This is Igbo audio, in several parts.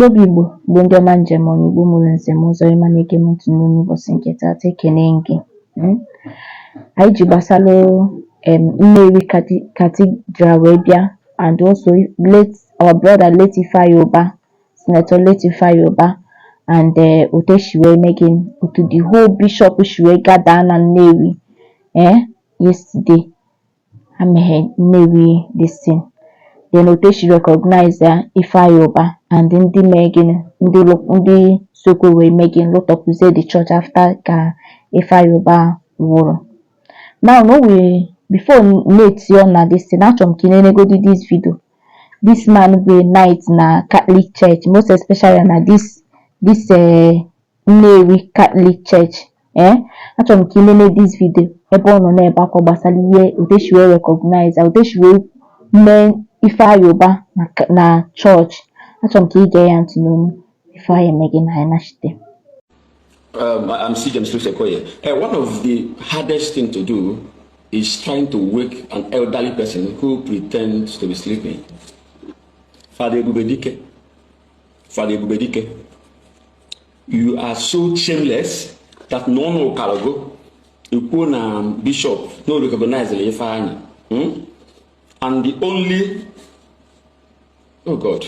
Igbo bụ ndị ọma njem n'Igbo mụrụ nzem ụzọ ịma na-ege m ntị n'ụbọchị nke taata ekene gị. Anyị ji gbasalụ Nnewi Cathedral wee bịa, and also our brother late Ifeanyi Ubah, Senator late Ifeanyi Ubah, and otu esi wee megin, otu the whole bishop si wee gather na Nnewi yesterday ameghe Nnewi this thing. Then otu esi recognize Ifeanyi Ubah and ndị megin ndị sokwe wee megin lọtọpụzie the church after ka Ifeanyi Ubah nwụrụ. Now no we before late on na this thing, achọrọ m ka ị nenegodi this video. This man bụ night na Catholic Church, most especially na this Nnewi Catholic Church. Achọrọ m ka ị nene this video ebe ọ nọ na-ebe akwa gbasara ihe otu esi wee recognize, otu esi wee mee Ifeanyi Ubah na church. Achọrọ m ka ị gee ya ntị n'onu before anyị emeghe na anyị nachite. I'm James Lusekoye. One of the hardest things to do is trying to wake an elderly person who pretends to be sleeping. Father Ebubedike, you are so shameless that no one will cargo. You put a bishop, no recognize the Ifeanyi. And the only, oh God,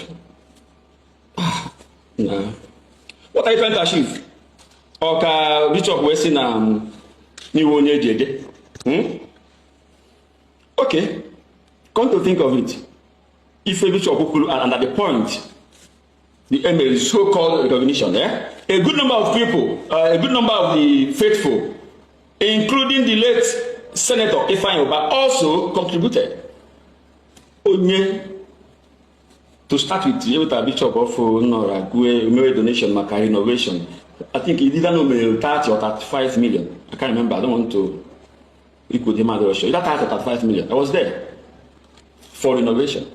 nah. What are you trying to achieve? Okay, Bishop Wesley na Nnewi Jede. Okay, come to think of it, if a Bishop and at the point, the aim is so-called recognition, a good number of people, a good number of the faithful, including the late Senator Ifeanyi Ubah, also contributed. To start with, the Bishop of Nora made donation, Maka renovation. I think he didn't know 30 or 35 million. I can't remember. I don't want to equal the amount of show. That 30 or 35 million. I was there for renovation.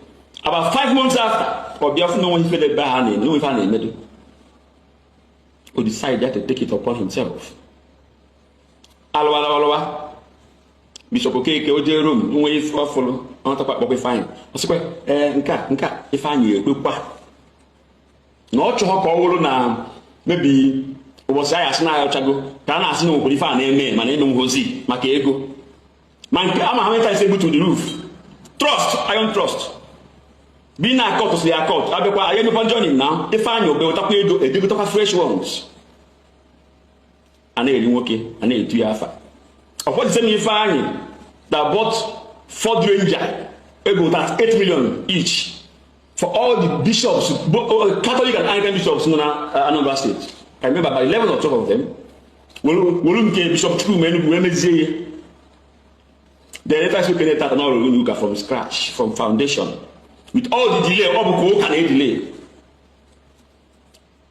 About 5 months after, or before no one felt the bad, no one found a medal. Who decided to take it upon himself. Aloha. Bishop Okeke Oje room, no way follow. I want to talk about fine. I said, nka, Ifeanyi Ubah. No choko olu na maybe was I as na chago. Kana as no qualify na man no hozi maka ego. Man am how many times able to the roof. Trust, I don't trust. Be na court to the court. Abekwa aye no joining now. Ifeanyi Ubah otaku ego e dey talk fresh ones. Ana eri nwoke, ana etu ya afa. Of what is saying Ifeanyi that bought Ford Ranger able that 8 million each for all the bishops, both Catholic and Anglican bishops in Anambra State. I remember by 11 or 12 of them. Bishop Chidi. The later spoke that and from scratch, from foundation, with all the delay, all the delay.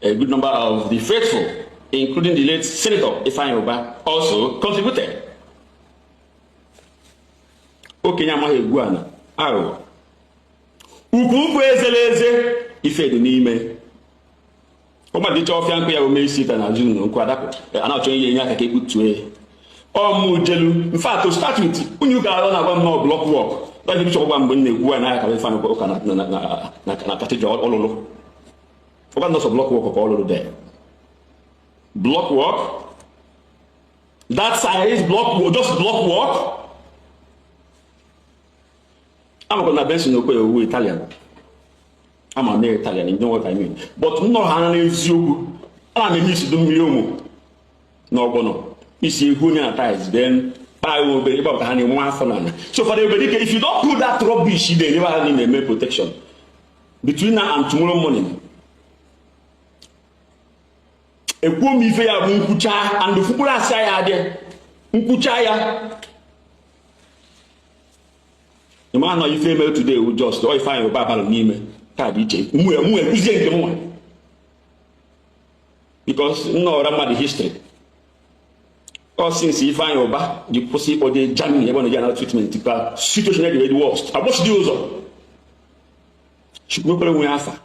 A good number of the faithful, including the late Senator Ifeanyi Ubah, also contributed. Okenya mahe guana aro ukwu ezeleze ife dị n'ime ọma dị chọfịa nkụ ya o mee sita na June nkụ adapụ ana achọ ihe aka ka ekputue ọmụ jelu in fact to start with unyu ga-alọ na agwa m block work that the bishop gwa mgbe na-egwu na aka Ifeanyi Ubah ụka na cathedral ọlụlụ ọba nọsọ block work ka ọlụlụ there block work that size block work, just block work. I'm going to bench no way Italian. I'm an Italian, you know what I mean. But no hands you. I'm a miss do me. No bono. You see who ties, then I will be able to handle one for none. So for everybody, if you don't put that rubbish, they never have any protection. Between now and tomorrow morning. A poor me fair Munkucha and the footballer say there. Munkuchaya. The man who you female today will just or Ifeanyi Ubah name because no remember the history. Or since Ifeanyi Ubah, the pussy or the jamming about the general treatment, the situation is the worst. I watch the user. Should no problem with Alpha.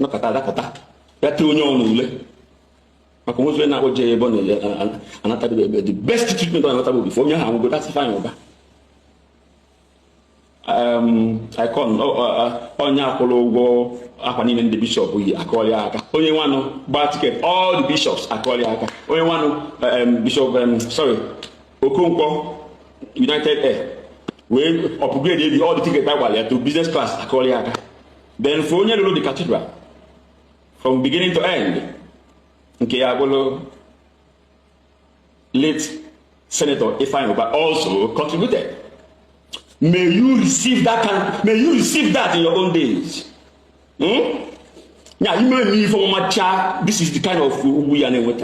No kata. That two young. I come with now what Jay Bonnie and the best treatment on the before you have, but that's Ifeanyi Ubah. icon onye akwụrụ ụgwọ akwa niile ndị bishọp yi akọrịa aka onye nwanụ gba ticket all the bishops akọrịa aka onye nwanụ bishop Okonkwo United Air wee upgrade all the ticket agbalị to business class akọrịa aka. Then for onye lụrụ the cathedral from beginning to end nke ya bụrụ late Senator Ifeanyi Ubah also contributed. May you receive that in your own days. Yeah, you may me from my child. This is the kind of we are in.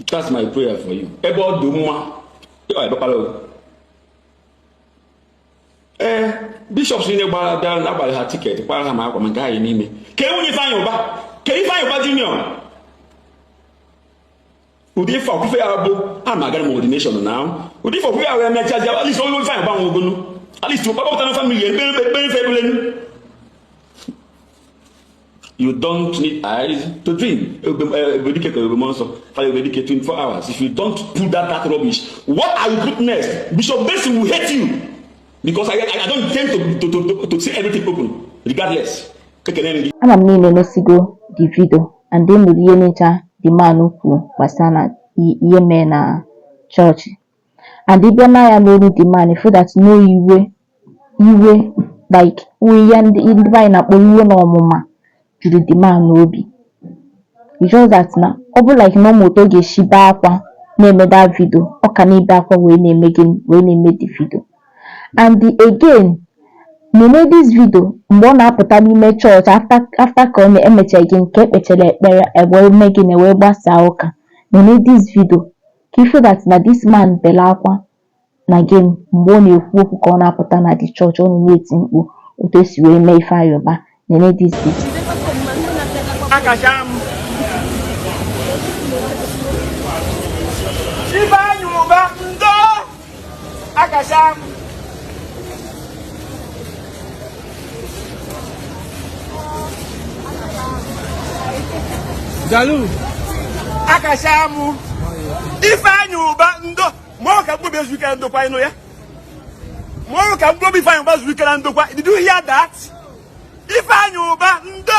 That's my prayer for you. About the bishops in about her ticket. Can you find your back? Can you find your junior? Would you for I'm not going to ordination now. Would you for we are at least only find at least to about family. You don't need eyes to dream. 24 hours. If you don't put that rubbish, what I will put next? Bishop Benson will hate you. Because I don't intend to see everything open, regardless. I'm a go the video and then we'll the man who was na church. And the Bana know the man for that no you like we and in the vine up no mama to the man will be. It's just that now over like no moto get shiba name that video or can he back when they made the video. And again, this video one apụta n'ime church after ka ọ na-emecha again nke ekpechara ekpere ebe making a wee gbasa ụka. This video ka ife that na this man bela akwa na again mgbe ọ na-ekwu okwu ka ọ na-apụta na the church ọ na-eti mkpu otu esi wee mee Ifeanyi Ubah. This video Ifeanyi Ubah ndo akasham Jalu akashamu Ifeanyi Ubah ndo mo ka gbo be zuka ndo kwa ino ya mo ka gbo be Ifeanyi Ubah zuka ndo kwa. Did you hear that? Ifeanyi Ubah ndo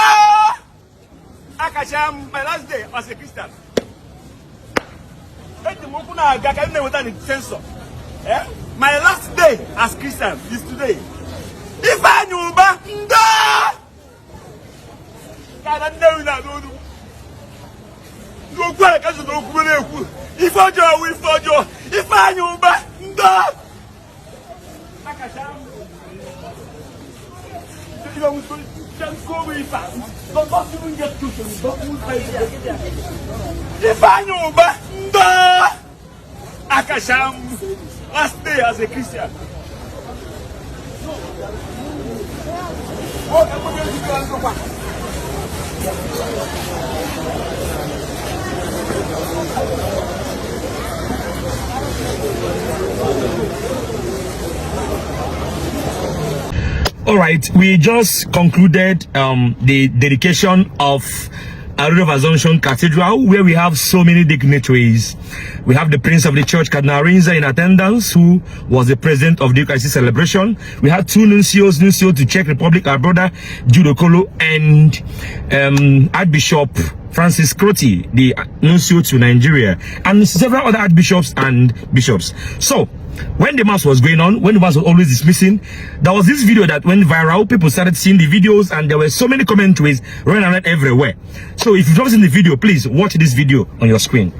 akashamu. My last day as a Christian my last day as Christian is today. Ifeanyi Ubah ndo kada Nnewi na do do kwa ka so do ku na eku ifojo Ifeanyi Ubah ndo akasham you must just go with fast. Don't even get to me. Don't move by Ifeanyi Ubah ndo akasham. Last day as a Christian. All right, we just concluded the dedication of Rev Assumption Cathedral, where we have so many dignitaries. We have the Prince of the Church, Cardinal Rinza, in attendance, who was the president of the Eucharistic celebration. We had two nuncios to Czech Republic, our brother Judo Kolo, and Archbishop Francis Crotty, the nuncio to Nigeria, and several other archbishops and bishops. So, when the mass was going on, when the mass was always dismissing, there was this video that went viral. People started seeing the videos, and there were so many commentaries running around everywhere. So if you've not seen the video, please watch this video on your screen.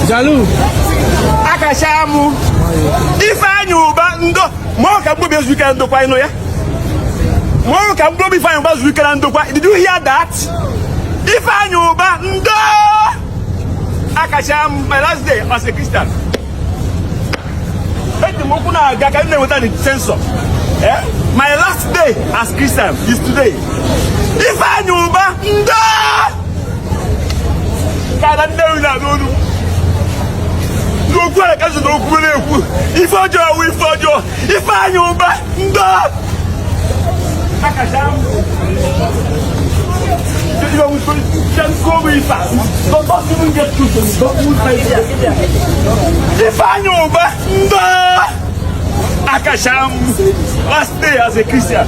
Jalu akashamu Ifeanyi Ubah ndo mo ka gbo be zuka ndo kwa ino ya mo ka gbo be Ifeanyi Ubah zuka ndo kwa. Did you hear that? Ifeanyi Ubah ndo akashamu. My last day as a Christian. My last day as Christian is today. Ifeanyi Ubah ndo kada Nnewi na do n'okwu a kazi n'okwu na-ekwu ife ọjọọ wụ ife ọjọọ ife anyị ụba ndo akacha just go with fast. Don't even get to them. Don't move my if I know, but Akasham, last day as a Christian.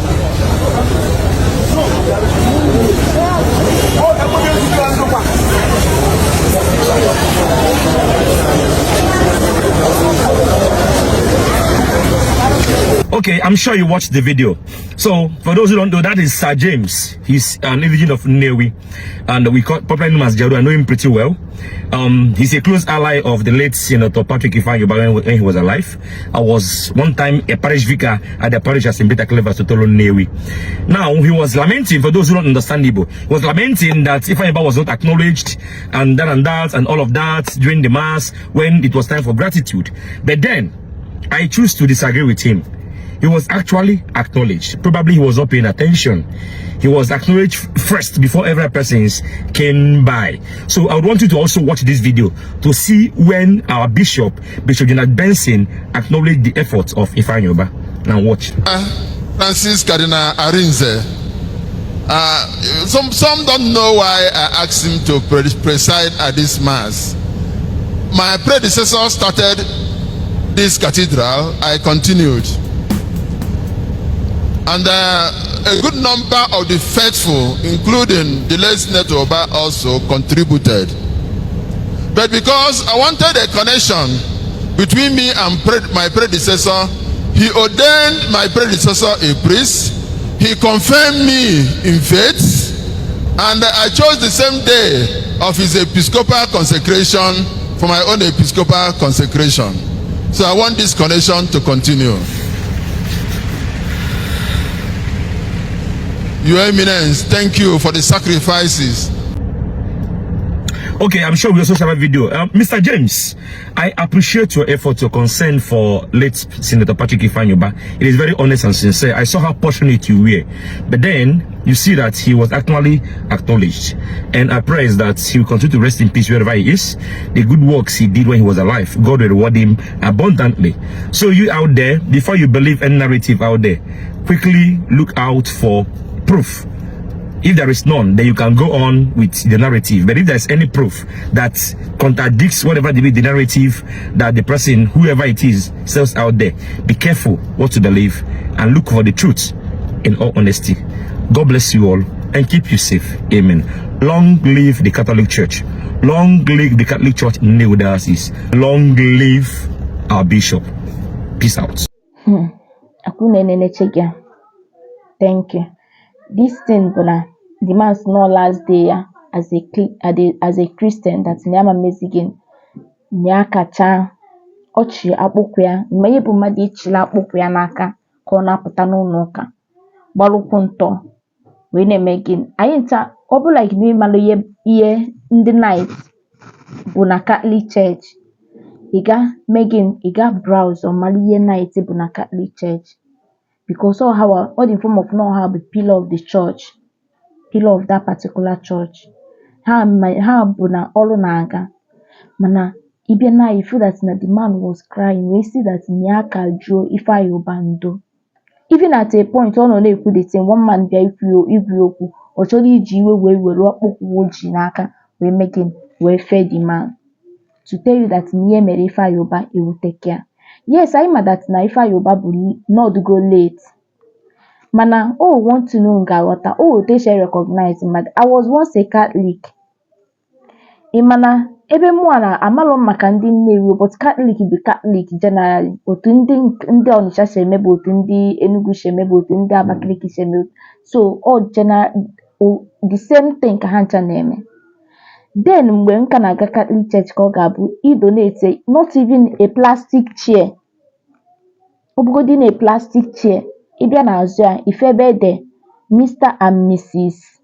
Okay, I'm sure you watched the video. So, for those who don't know, that is Sir James. He's an indigene of Nnewi, and we popularly known as Jaru. I know him pretty well. He's a close ally of the late Senator Patrick Ifeanyi when he was alive. I was one time a parish vicar at the parish at St. Peter Clever Sotolo Nnewi. Now, he was lamenting, for those who don't understand Igbo, he was lamenting that Ifeanyi was not acknowledged, and that and all of that during the mass when it was time for gratitude. But then, I choose to disagree with him. He was actually acknowledged. Probably he was not paying attention. He was acknowledged first before every person came by. So I would want you to also watch this video to see when our Bishop Jonathan Benson acknowledged the efforts of Ifeanyi Oba. Now watch. Francis Cardinal Arinze. Some don't know why I asked him to preside at this mass. My predecessor started this cathedral. I continued. And a good number of the faithful, including the late Senator Oba, also contributed. But because I wanted a connection between me and my predecessor, he ordained my predecessor a priest. He confirmed me in faith, and I chose the same day of his episcopal consecration for my own episcopal consecration. So I want this connection to continue. Your Eminence, thank you for the sacrifices. Okay, I'm sure we also have a video. Mr. James, I appreciate your effort, your concern for late Senator Patrick Ifeanyi Oba. It is very honest and sincere. I saw how passionate you were. But then, you see that he was actually acknowledged. And I pray that he will continue to rest in peace wherever he is. The good works he did when he was alive, God will reward him abundantly. So you out there, before you believe any narrative out there, quickly look out for proof. If there is none, then you can go on with the narrative. But if there's any proof that contradicts whatever the narrative that the person, whoever it is, sells out there, be careful what to believe and look for the truth in all honesty. God bless you all and keep you safe. Amen. Long live the Catholic Church. Long live the Catholic Church in Nnewi Diocese. Long live our Bishop. Peace out. Thank you. This thing, the man's no last day as a Christian that Nyama Mezigan Nyakacha Ochi Apoquia, Mayebu Madichila Apoquia Naka, Kona Patano Noka, Balupunto, Wene Megin. I enter over like me Maloye in the night, Buna Catholic Church. Iga Megin, Iga browse on Maliye night, Buna Catholic Church. Because all the form of know how the pillar of the church, pillar of that particular church. How buna all naga. Mana ibena you feel that the man was crying. We see that Nyaka Joe Ifeanyi Oba ndo. Even at a point, all on put the same one man there if you or surely jiwe we rock jinaka we making we fed the man. To tell you that near Ifeanyi Oba he will take care. Yes, I'm that na Ifeanyi Oba will not go late. Mana, want to know Ngawata. They shall recognize him. I was once a Catholic. Imana, ebe mwana amalom maka ndị Nnewi, but Catholic be Catholic generally. Otu ndị Onitsha shemebe, otu ndị Enugu shemebe, otu ndị Abakaliki shemebe. So, all general, the same thing ka ha ncha na-eme. Then, mgbe nka na-aga Catholic Church ka ọ ga-abụ, donate not even a plastic chair. Obugodi na a plastic chair. Ibia na azụ ya ifebe de Mr. and Mrs.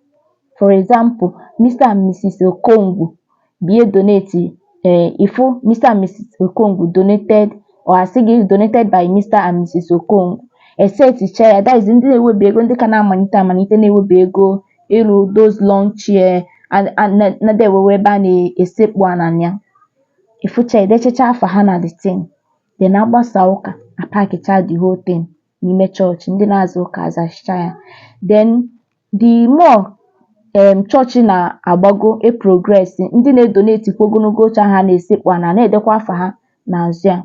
For example, Mr. and Mrs. Okongwu be donate ifo Mr. and Mrs. Okongwu donated or asigi donated by Mr. and Mrs. Okongwu. Except chair that is ndị na-ewebe ego ndị ka na-amalite na-ewebe ego ịrụ those long chair and na dewewe ebe a na-esekpu ananya. ifucha edechecha afa ha na the thing, then agbasa ụka apakicha the whole thing n'ime chọọchị, ndị na-aza ụka azachicha ya. Then the more chọọchị na-agbago progress, ndị na-edonate kwa ogologo oche ha na-esekpu ana na-edekwa afa ha n'azụ ya.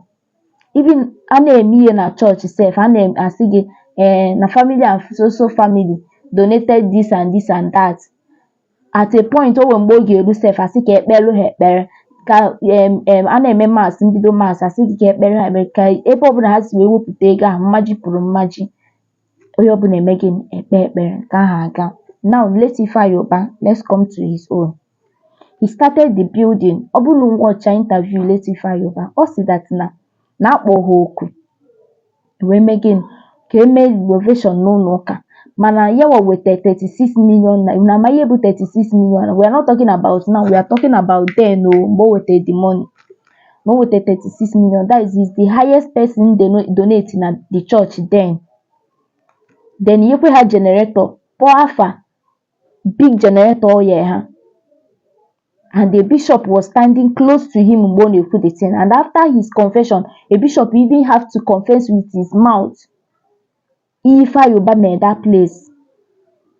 Even a na-eme ihe na chọọchị sef, a na-asị gị na family and so family donated this and this and that. At a point o mgbe oge eru sef asị ka ekpere ha ekpere, ka a na-eme mass, mbido mass asị gị ka ekpere ha ekpere, ka ebe ọbụla ha si wee wepụta ego ahụ mmaji pụrụ mmaji, onye ọbụla eme gị ekpe ekpere ka aha aga. Now let Ifeanyi Ubah, let's come to his own. He started the building. Ọ bụrụ na watch interview let Ifeanyi Ubah, ọ sị that na akpọ ha oku wee mee gịnị ka eme renovation n'ụlọ ụka, mana yawa weta 36 million na ma ihe bụ 36 million. We are not talking about now, we are talking about then mgbe o weta the money. Na o weta 36 million, that is the highest person donate na the church then. Then nyekwe ha generator, pour afa big generator oye ha, and the bishop was standing close to him mgbe ọ na-ekwu the thing. And after his confession, a bishop even have to confess with his mouth Ifeanyi Ubah made that place.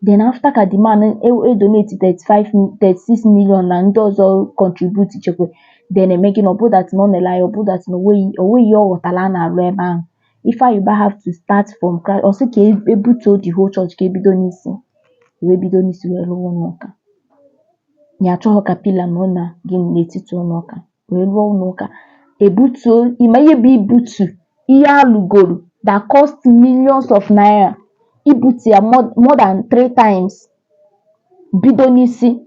Then after ka the man donate 36 million na ndị ọzọ contribute chekwe, then emegin ọbụ that nọ na-ele ọbụ that onweghị ọ ghọtara a na-arụ ebe ahụ. Ifeanyi Ubah have to start from scratch. Ọ sị ka ebutuo the whole church, ka ebido n'isi wee bido n'isi wee rụọ ụlọ ụka. Ya achọghọ ka pila nọ na gị n'etiti ụlọ ụka wee rụọ ụlọ ụka. Ebutuo ịma ihe bụ ibutu ihe alụgoro that cost millions of naira, ibutu ya more than 3 times, bido n'isi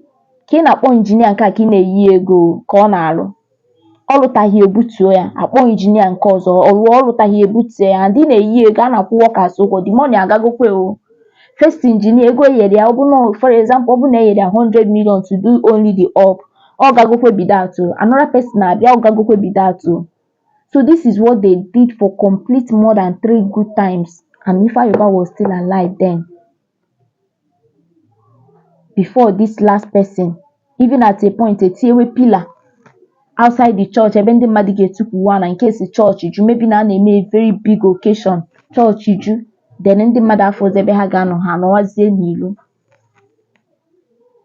ka ị na-akpọ injinia nke a ka ị na-eyi ego ka ọ na-arụ, ọ lụtaghị ebutuo ya, akpọ injinia nke ọzọ ọ lụtaghị ebutuo ya, ndị na-eyi ego a na-akwụ workers ụgwọ, the money agagokwe o. First engineer ego eyere ya, ọ bụ na for example ọ bụ na eyere ya 100 million to do only the up, ọ gagokwe be that o. Another person abịa ọ gagokwe be that o. So this is what they did for complete more than 3 good times, and Ifeanyi Ubah was still alive then. Before this last person, even at a point etinyewe pillar outside the church ebe ndị mmadụ ga-etukwuwa na in case church ju, maybe na na-eme a very big occasion, church ju, then ndị mmadụ afọzi ebe ha ga-anọ, ha anọwazie n'ilo.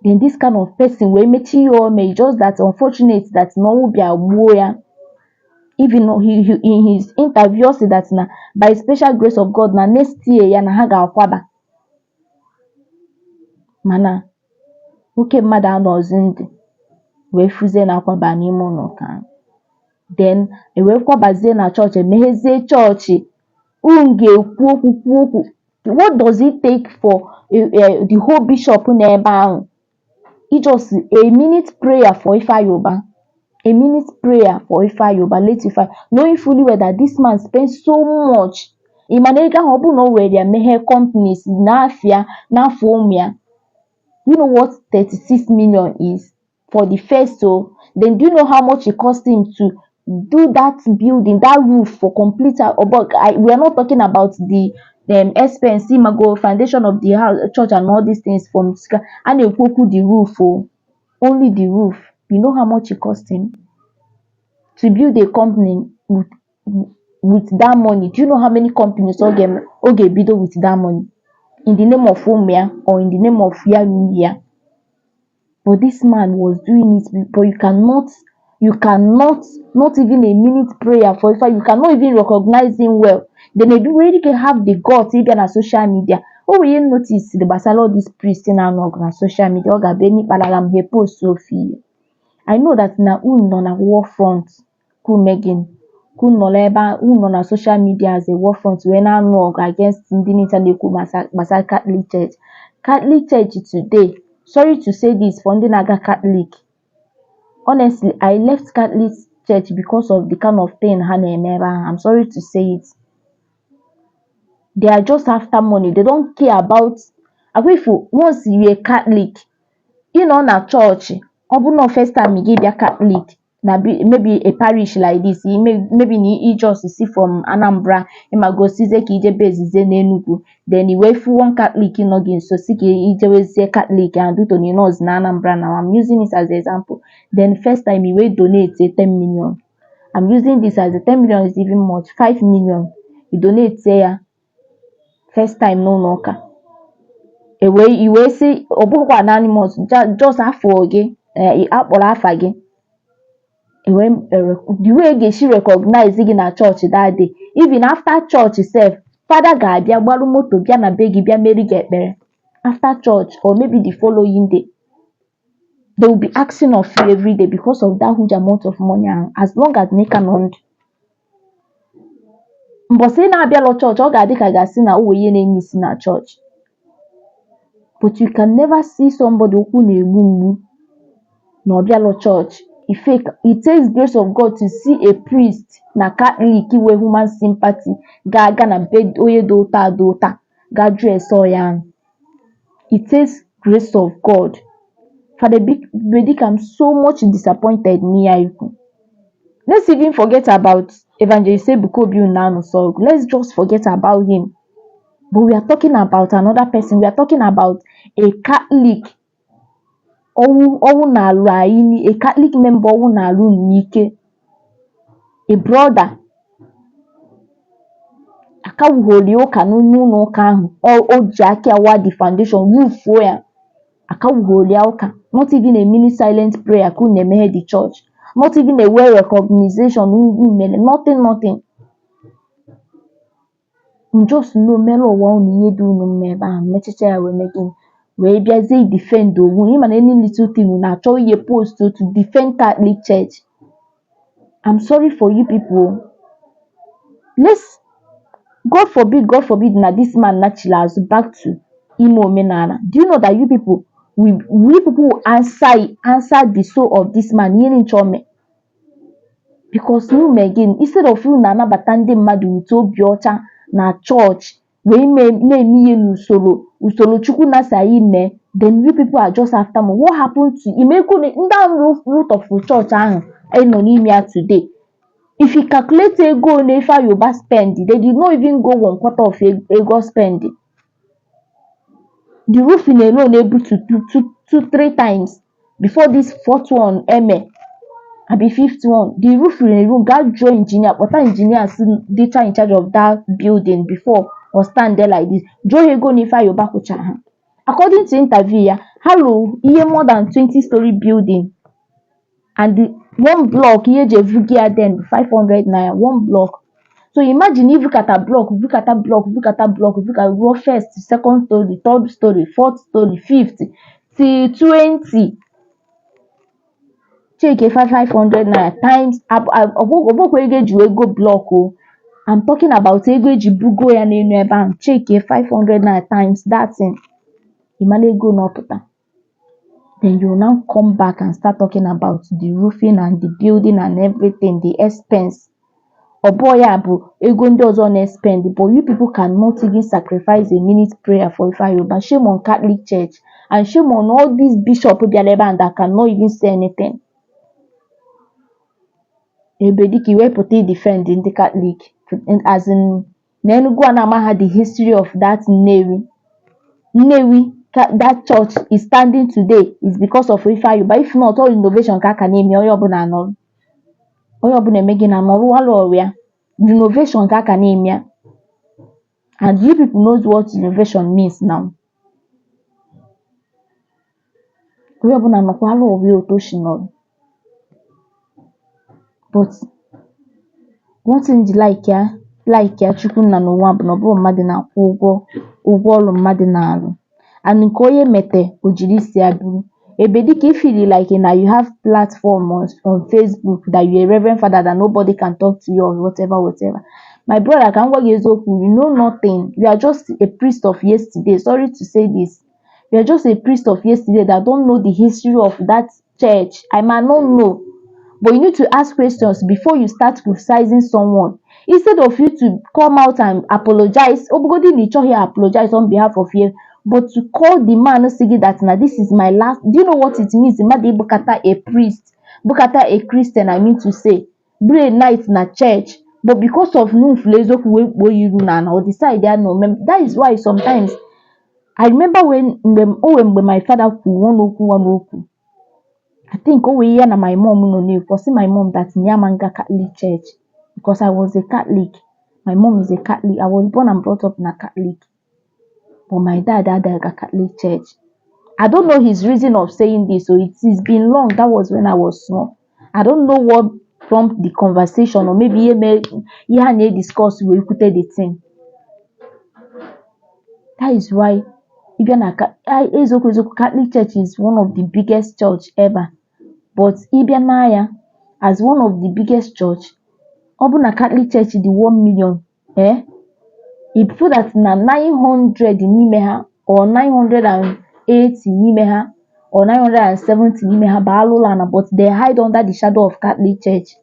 Then this kind of person wee mechi ihe o mee, just that unfortunate that na ọnwụ bịa gbuo ya. Even in his interview said that na by special grace of God na next year ya na ha ga-akwaba, mana oke mmadụ anọzi ndụ wee fuzie na akwaba n'ime ụlọ ụka. Then wee kwabazie na chọọchị, emeghezie chọọchị, ga-ekwu okwu. What does it take for the whole bishop na ebe ahụ? It just a minute prayer for Ifeanyi Ubah, a minute prayer for Ifeanyi Ubah, let Ifeanyi, knowing fully well that this man spends so much. Imanega ọ bụ na o were ya meghe companies n'afịa n'afọ ụmụ ya. You know what 36 million is for the first? So then do you know how much it cost him to do that building, that roof for complete? We are not talking about the expense, go foundation of the house, church and all these things from scratch. And the roof, only the roof. You know how much it cost him to build a company with that money? Do you know how many companies okay bido with that money in the name of Umia or in the name of Yanuya? But this man was doing it, but you cannot, not even a minute prayer for Ifeanyi, you cannot even recognize him well. Then they do really have the guts even on social media. Oh, we notice the basalo this priest in our social media. Oga Beni Palalam he post Sophie. I know that na on a war front, Megan, Leba, on a social media as a war front when I know against Indinita Neku Masal Catholic Church. Catholic Church today, sorry to say this, Fondinaga Catholic. Honestly, I left Catholic Church because of the kind of thing Hannah never. I'm sorry to say it. They are just after money. They don't care about. Once you're a Catholic, you know, na church. Open first time you give your Catholic. Na maybe a parish like this. Maybe you just see from Anambra. You might go see the kije base Enugu. Then you wait for one Catholic in again. So see the Catholic and do to knows na Anambra now. I'm using it as an example. Then first time you will donate 10 million. I'm using this as the 10 million is even much. 5 million. You donate say first time no ka. You will see obukwa anonymous just afọ gị akpọrọ afa gị. The way she recognize gị na church that day. Even after church itself, father ga-abịa gbaru moto bịa na be gị bịa meri gị ekpere. After church or maybe the following day. They will be asking of you every day because of that huge amount of money, and as long as they can. But say na abịa church, ọ ga-adị ka ga-asị na o wee na-enye isi na church. But you can never see somebody okwu na-egbu mgbu na ọbịa church. It takes grace of God to see a priest na Catholic with human sympathy ga na bed onye dị ụta ga dress ya. It takes grace of God. Father Bedik, I'm so much disappointed in. Let's even forget about Evangelist Ebukobi Unanu. So let's just forget about him. But we are talking about another person. We are talking about a Catholic. A Catholic member. A brother. Akawuholi ụka n'ụlọ ụka ahụ. O ji aka awa the foundation. Rufuo ya. Akawuholi ụka. Not even a mini silent prayer could name the church. Not even a well recognition. Nothing. Just no melo one ye do no meba. Mechicha ya we making. We biaze defend o. Him and any little thing na show ye post to defend Catholic Church. I'm sorry for you people. God forbid na this man naturally as back to Imo Menana. Do you know that you people we people will answer the soul of this man in Chome? Because you again, instead of you na batande madu with obi ọcha na church, we me usoro chukwu na sayi me, then you people are just after me. What happened to that root of the church ahụ today? If you calculate ego nefa Yoruba spend, they did not even go 1/4 of ego spend. The roofing alone able to do 2-3 times before this fourth one abi fifth one. The roofing alone got draw engineer, but that engineer still in charge of that building before or stand there like this. Draw ego nefa Yoruba kucha. According to interview, hello, more than 20-story building. And the one block here then 500 naira one block. So imagine if you look at a block, look at first, second story, third story, fourth story, fifth till 20. Check 500 naira times go block. I'm talking about ego bugo ya na check 500 naira times that thing. Imane go not put. Then you will now come back and start talking about the roofing and the building and everything, the expense. Oboyabu, ego ndị ọzọ na-spend, but you people cannot even sacrifice a minute prayer for Ifa Yoruba. Shame on Catholic Church and shame on all these bishops that cannot even say anything. Ebediki wepụta defend the Catholic, as in N'Enugu Anama had the history of that Nnewi. That church is standing today is because of Ifa Yoruba. If not, all innovation ka name onye ọbụla anọrọ. Onye ọbụla emegị na anọrọ ọrụ ya. Innovation ka name ya. And you people knows what innovation means now. Onye ọbụla anọkwa ọrụ ya otoshi nọrọ. But one thing like ya chukwu na n'ụwa bụ na ọ bụrụ mmadụ na-akwụ ụgwọ ọrụ mmadụ na-arụ. And nke onye mete o jiri isi ya buru. Ebedika, if you like now you have platform on Facebook that you're a reverend father that nobody can talk to you or whatever. My brother, can what you know nothing. You are just a priest of yesterday. Sorry to say this. You are just a priest of yesterday that don't know the history of that church. I might not know. But you need to ask questions before you start criticizing someone. Instead of you to come out and apologize, apologize on behalf of you. But to call the man saying that now this is my last, do you know what it means? Bukata a priest, Bukata a Christian, I mean to say, bray night na church, but because of no flezo you or decide there no. That is why sometimes I remember when my father one oku. I think over here na my mom no need for see my mom that Nyamanga Catholic Church because I was a Catholic. My mom is a Catholic. I was born and brought up in a Catholic. But my dad had a Catholic church. I don't know his reason of saying this, so it's been long. That was when I was small. I don't know what prompted the conversation, or maybe he had discussed we could the thing. That is why even Ezoku Catholic Church is one of the biggest church ever. But Ibianaya, as one of the biggest church, Obuna Catholic Church the 1 million, it put that na 900 n'ime ha or 980 n'ime ha or 970 n'ime ha Baalulana, but they hide under the shadow of Catholic Church.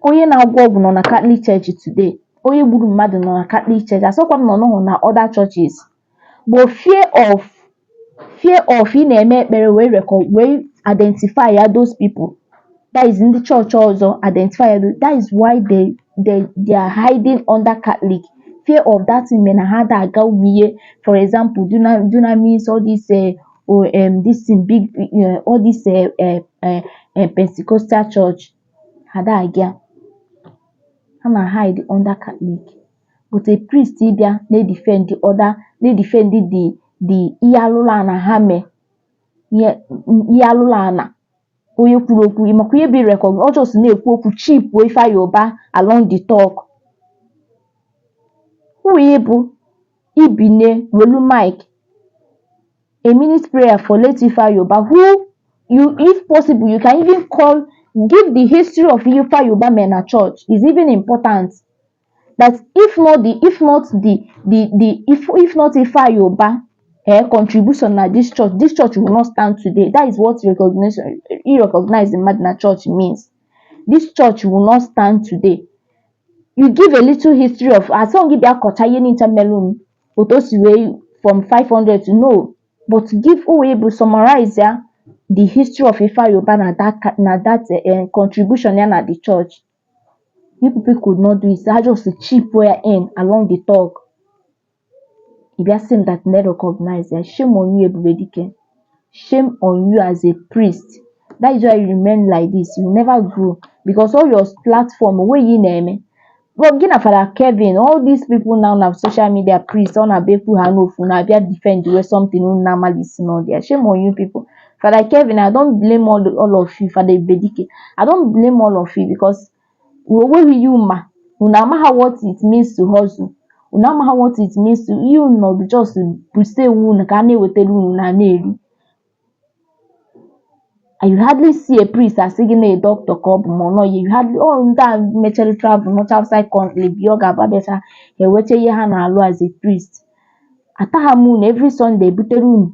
Onye na-agwọ ọgwụ nọ na Catholic Church today. Onye gburu mmadụ nọ na Catholic Church. Asọkwa m nọ na other churches. But fear of ị na-eme ekpere wee identify those people. That is in the church also identify. That is why they are hiding under Catholic. Fear of that in Menahada Gaumiye, for example, dunamis, all this this big all this Pentecostal church. Hada again. Hana hide under Catholic. But a priest ibia they defend the other, they defend the Iyalulana Hame. Iyalulana. Onye kwuru okwu ịmakwa ihe be record ọ just na-ekwu okwu cheap wey Yoruba along the talk. Who bụ ibine welu mic a minute prayer for late Yoruba, who you, if possible, you can even give the history of Yoruba men at church is even important. That if not Yoruba contribution at this church will not stand today. That is what recognize the Madina church means. This church will not stand today. You give a little history of as long as you from 500 to know, but give away summarize the history of Yoruba na that contribution at the church. You people could not do it. That's just a cheap way in along the talk. If you seem that they recognize that, shame on you, Ebubedike. Shame on you as a priest. That is why you remain like this. You never grow. Because all your platform, where you name, well, again, Father Kevin, all these people now have social media priests, on a befu hanofu, na be defend you something normally on there. Shame on you people. Father Kevin, I don't blame all of you, Father Ebubedike. I don't blame all of you because where you ma, unamaha what it means to hustle. Unamaha what it means to you know just to stay wound can na. And you hardly see a priest as singing a doctor called Mono. You hardly that mutually travel, not outside country, Bioga Babeta, a weche Yahana as a priest. Atahamun every Sunday, Buterun,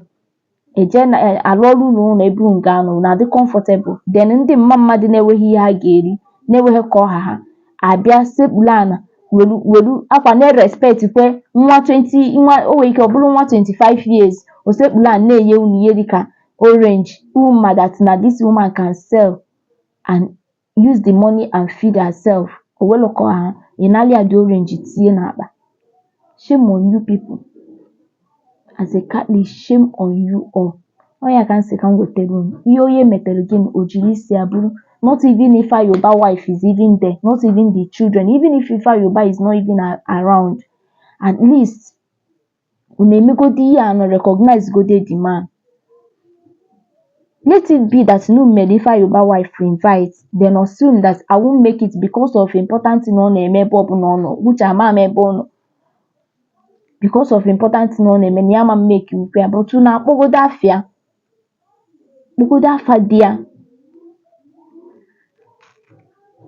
a gen a lolu no nebun gano, na the comfortable. Then in the mamma the never he had gay, never call her. Abia Sebulana. Welu akwa na respect kwe nwa 20 nwa o weke obulu nwa 25 years o Sebula na eye unu dika orange woman that na this woman can sell and use the money and feed herself o welo ko ha inali adi orange tie na aba. Shame on you people. As a Catholic, shame on you all. Oya can say can go tell you ye metere gin ojiri si aburu. Not even if Yoruba wife is even there, not even the children, even if Yoruba is not even around, at least unemego di and recognize go the man. Let it be that no made if Yoruba wife invite, then assume that I won't make it because of important no which I'm a because of important no name make you pay but to na bogodafia dia.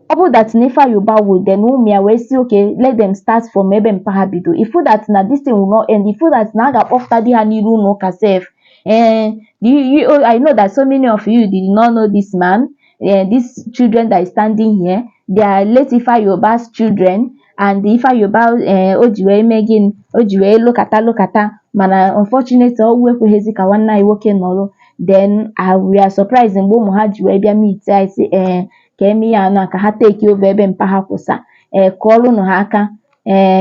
About that nefa Yoruba would then we say okay, let them start from maybe Mpahabido. If that na this thing will not end, if that na ga after the haniru no kasef. I know that so many of you did not know this man. These children that is standing here, they are late Ifa Yoruba's children, and the Ifa Yoruba Ojiwe Megin, Ojiwe lokata, mana unfortunately we hezika one night working nolo. Then we are surprised in Bomu Hajiwe Bia meet I say Kemi ana ka ha take over ebe mpaha kwụsa kọọlụ nụ ha aka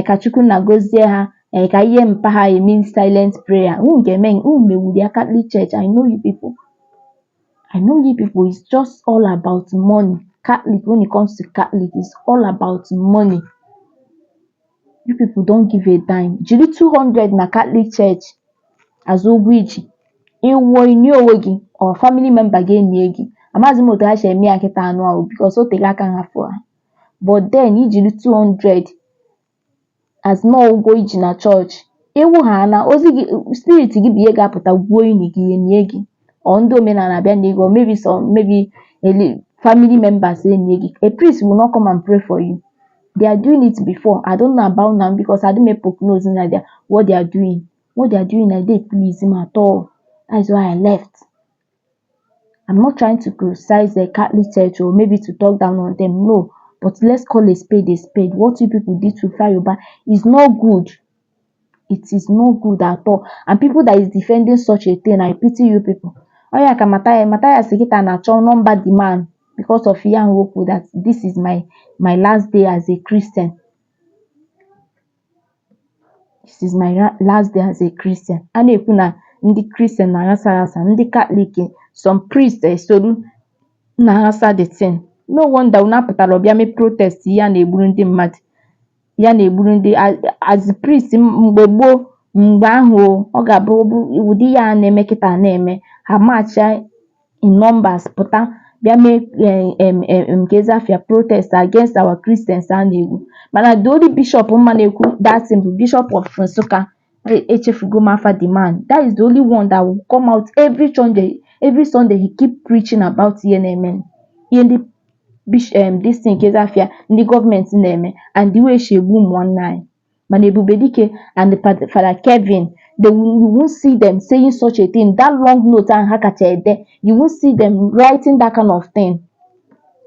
ka Chukwu na gozie ha ka ihe mpaha mean silent prayer. Who mewuri Catholic Church? I know you people. I know you people, it's just all about money. Catholic, when it comes to Catholic, it's all about money. You people don't give a dime. Jiri 200 na Catholic Church as ogwiji. Iwo ini onwe gị or family member ga-enye gị. Amaghịzi m otu ha si eme ya nkịta anụ ahụ because o tere aka ha fụ ha. But then ijiri 200 as no ụgwọ iji na church. Ewu ha na ozi gị spirit gị bụ ihe ga-apụta gbuo ini gị enye gị. Or ndị omenala bịa na ego, maybe family members enye gị. A priest will not come and pray for you. They are doing it before. I don't know about now because I don't make prognosis in what they are doing. What they are doing, I didn't please him at all. That's why I left. I'm not trying to criticize the Catholic Church or maybe to talk down on them. No. But let's call a spade a spade. What you people did to Fayoba is not good. It is not good at all. And people that is defending such a thing, I pity you people. Oh yeah, Mataya Sekita na cho number demand because of young Woku that this is my last day as a Christian. This is my last day as a Christian. And if na ndị Christian na rasa ndị Catholic, some priests so na rasa the thing. No wonder una pụtara ọbịa mee protest ya na-egburu ndị mmadụ. Ya na-egburu ndị as priest mgbe gboo mgbe ahụ ọ ga-abụ ụdị ya na-eme kịta na-eme ha march in numbers pụta bịa mee nke Zafia protest against our Christians a na-egbu. Mana the only bishop mma na-ekwu that thing bụ Bishop of Nsukka echefugo m afa the man. That is the only one that will come out every Sunday he keep preaching about ihe na-eme ihe ndị this thing nke Zafia ndị gọọmenti na-eme and the way she egbu ụmụnne anyị. Mana Ebubedike and the Father Kevin, you won't see them saying such a thing. That long note and hakacha you won't see them writing that kind of thing.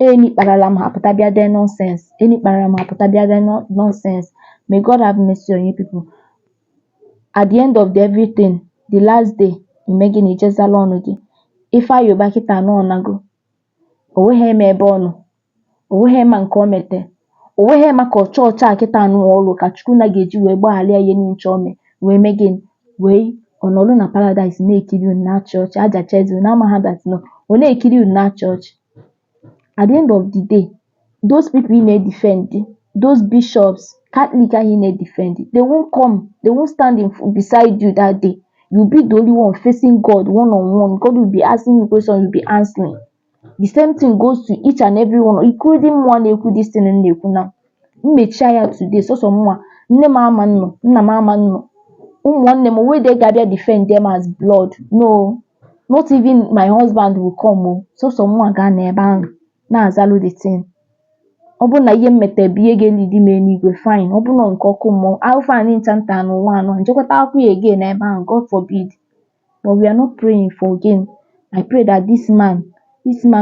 Any paralam haputabia there nonsense. Any paralam haputabia there nonsense. May God have mercy on you people. At the end of everything, the last day, imegine ijezalonugi. If I yobakita no nago. Owehe me bono. Owehe man komete. Owehe maka chọọchị a kịta anụ ọrụ ka Chukwu na ga-eji wee gbaghalịa ihe niile ome wee megin wee ọnọdụ na paradise na-ekiri unu na chọọchị ajachezi na amaha that no ọ na-ekiri unu na chọọchị. At the end of the day, those people in a defend, those bishops, Catholic in a defend, they won't come, they won't stand beside you that day. You'll be the only one facing God one-on-one. God will be asking you questions, you'll be answering. The same thing goes to each and every one, including one who this thing in the now. Mmechaya today, so someone, nne mama no, nna mama no. One name where they gather defend them as blood. No, not even my husband will come. So someone ga neba na azalu the thing. Obu na ye mete biye ge lidi me n'igwe fine. Obu no nke ọkụ mmụọ. Alpha and Intanta no one. Njekwata akwu again ebe ahụ, God forbid. But we are not praying for again. I pray that this man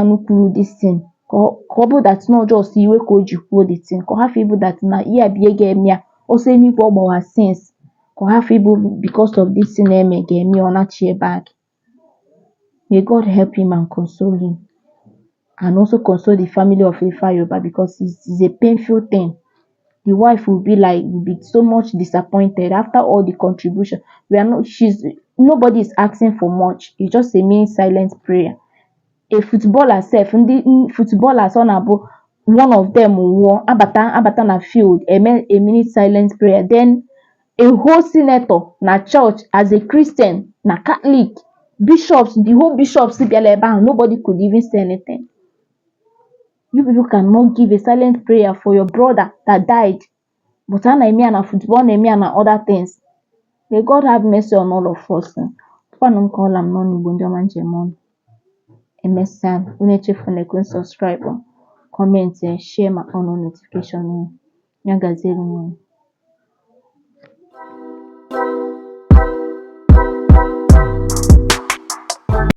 who kwuru this thing, couple that's not just iwe ka o ji kwuo the thing, ka have people that na ihe bie ga-eme ya also n'ikwu ọgbawa sins, ka have people because of this thing eme ga-eme ọ na-achị back. May God help him and console him, and also console the family of Ifayoba because it's a painful thing. The wife will be so much disappointed after all the contribution. Nobody is asking for much. It's just a mean silent prayer. A footballer self, footballers on abo, one of them will abata na field, a minute silent prayer. Then a whole senator na church as a Christian, na Catholic, bishops, the whole bishops, nobody could even say anything. You people cannot give a silent prayer for your brother that died. But na football na other things. May God have mercy on all of us. MSN, unechefuna subscribe, comment, share my own notification. Nyangazeli.